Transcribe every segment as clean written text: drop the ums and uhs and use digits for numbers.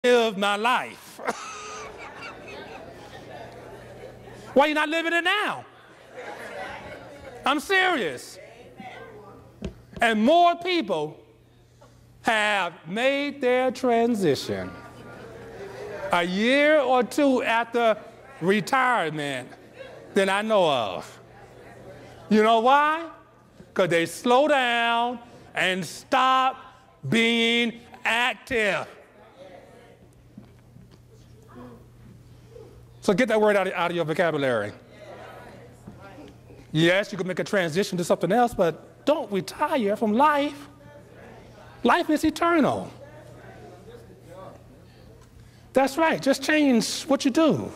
live my life. Why are you not living it now? I'm serious. And more people have made their transition a year or two after retirement than I know of. You know why? Because they slow down and stop being active. So get that word out of your vocabulary. Yes, you can make a transition to something else, but don't retire from life. Life is eternal. That's right. Just change what you do.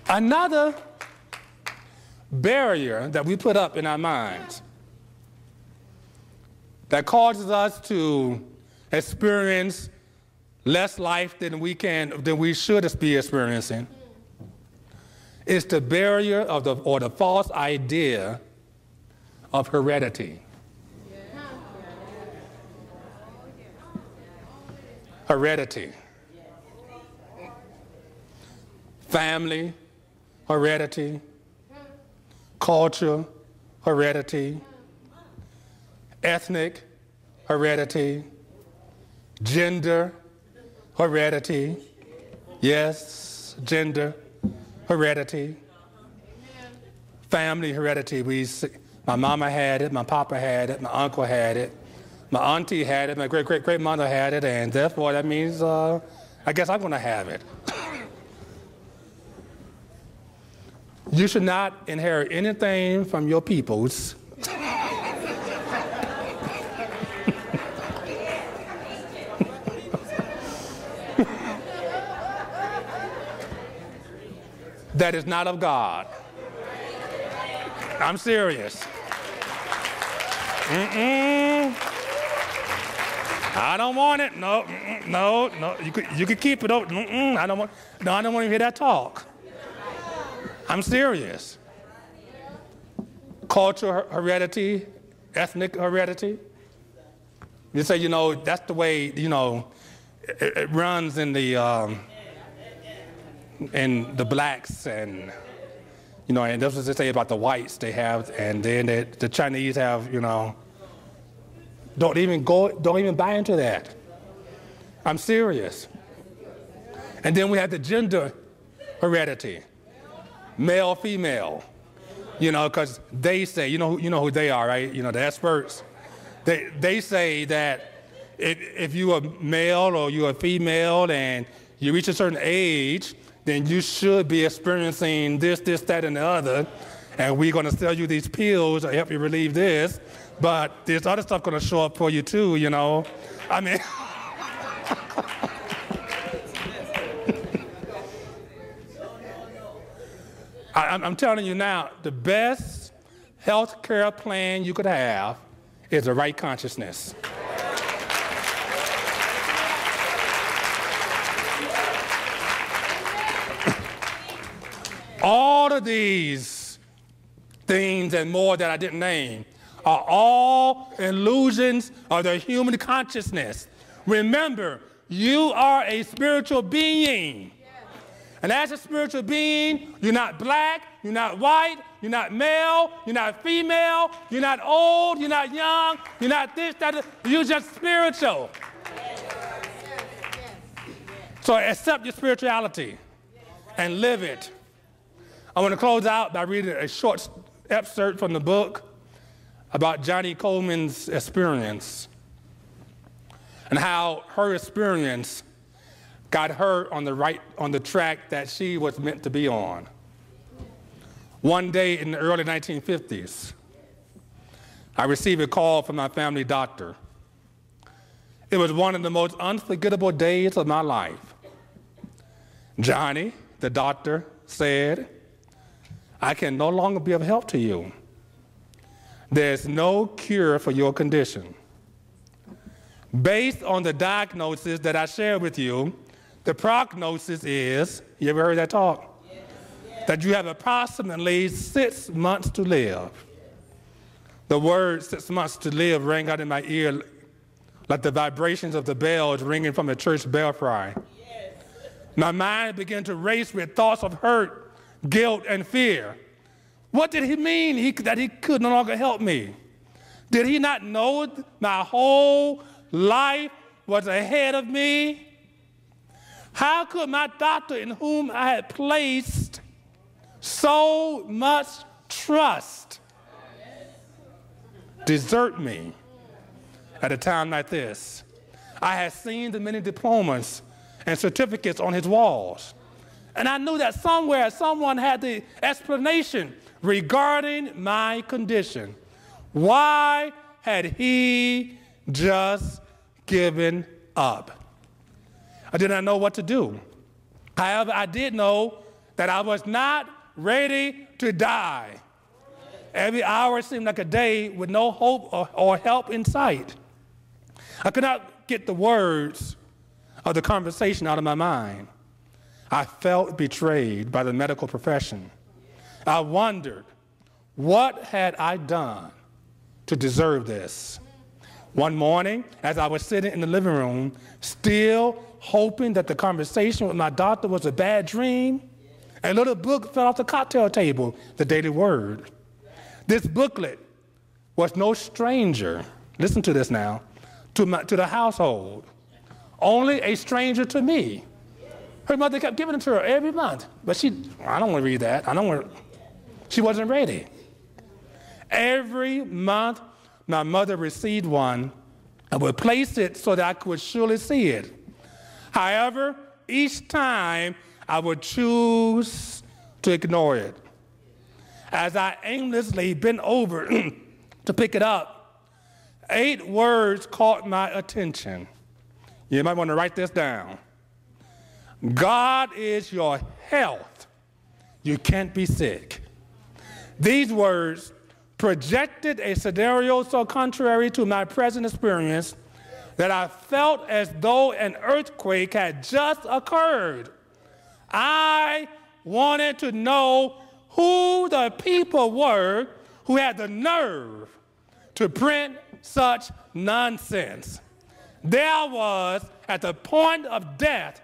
Another barrier that we put up in our minds that causes us to experience less life than we should be experiencing is the barrier of the false idea of heredity. Heredity. Family, heredity. Culture, heredity. Ethnic, heredity. Gender, heredity. Yes, gender, heredity. Family heredity. My mama had it, my papa had it, my uncle had it, my auntie had it, my great-great-great-mother had it, and therefore that means I guess I'm going to have it. You should not inherit anything from your peoples that is not of God. I'm serious. I don't want it. No, no. You could keep it. I don't want to hear that talk. I'm serious. Cultural heredity, ethnic heredity. You say, that's the way, it runs in the blacks and, and that's what they say about the whites they have, and then the Chinese have, don't even buy into that. I'm serious. And then we have the gender heredity. Male, female, because they say, you know who they are, right? The experts. They say that if you're a male or you're a female and you reach a certain age, then you should be experiencing this, that, and the other. And we're going to sell you these pills to help you relieve this. But there's other stuff going to show up for you too, I mean... I'm telling you now, the best health care plan you could have is the right consciousness. All of these things and more that I didn't name are all illusions of the human consciousness. Remember, you are a spiritual being. And as a spiritual being, you're not black, you're not white, you're not male, you're not female, you're not old, you're not young, you're not this, that, you're just spiritual. So accept your spirituality and live it. I want to close out by reading a short excerpt from the book about Johnny Coleman's experience and how her experience got her on the track that she was meant to be on. One day in the early 1950s, I received a call from my family doctor. It was one of the most unforgettable days of my life. Johnny, the doctor, said, "I can no longer be of help to you. There's no cure for your condition. Based on the diagnosis that I shared with you, the prognosis is," you ever heard that talk? Yes. "That you have approximately 6 months to live." The word 6 months to live rang out in my ear like the vibrations of the bells ringing from a church belfry. Yes. My mind began to race with thoughts of hurt, guilt, and fear. What did he mean that he could no longer help me? Did he not know my whole life was ahead of me? How could my doctor, in whom I had placed so much trust, desert me at a time like this? I had seen the many diplomas and certificates on his walls, and I knew that somewhere someone had the explanation regarding my condition. Why had he just given up? I did not know what to do. However, I did know that I was not ready to die. Every hour seemed like a day with no hope or help in sight. I could not get the words of the conversation out of my mind. I felt betrayed by the medical profession. I wondered, what had I done to deserve this? One morning, as I was sitting in the living room, still hoping that the conversation with my doctor was a bad dream, a little book fell off the cocktail table, the Daily Word. This booklet was no stranger, listen to this now, to the household, only a stranger to me. Her mother kept giving it to her every month, but I don't want to read that. She wasn't ready. Every month, my mother received one and would place it so that I could surely see it. However, each time I would choose to ignore it. As I aimlessly bent over to pick it up, 8 words caught my attention. You might want to write this down. God is your health. You can't be sick. These words projected a scenario so contrary to my present experience that I felt as though an earthquake had just occurred. I wanted to know who the people were who had the nerve to print such nonsense. There I was at the point of death,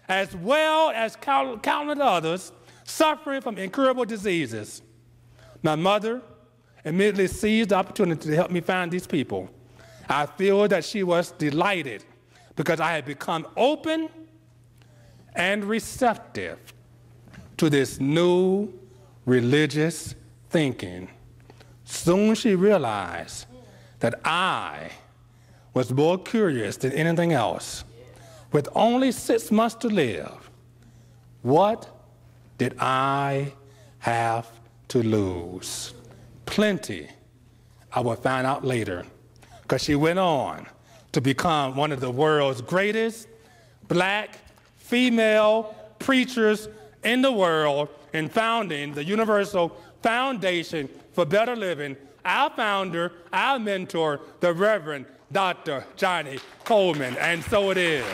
as well as countless others suffering from incurable diseases. My mother immediately seized the opportunity to help me find these people. I feel that she was delighted because I had become open and receptive to this new religious thinking. Soon she realized that I was more curious than anything else. With only 6 months to live, what did I have to lose? Plenty, I would find out later, because she went on to become one of the world's greatest black female preachers in the world in founding the Universal Foundation for Better Living, our founder, our mentor, the Reverend Dr. Johnny Coleman, and so it is.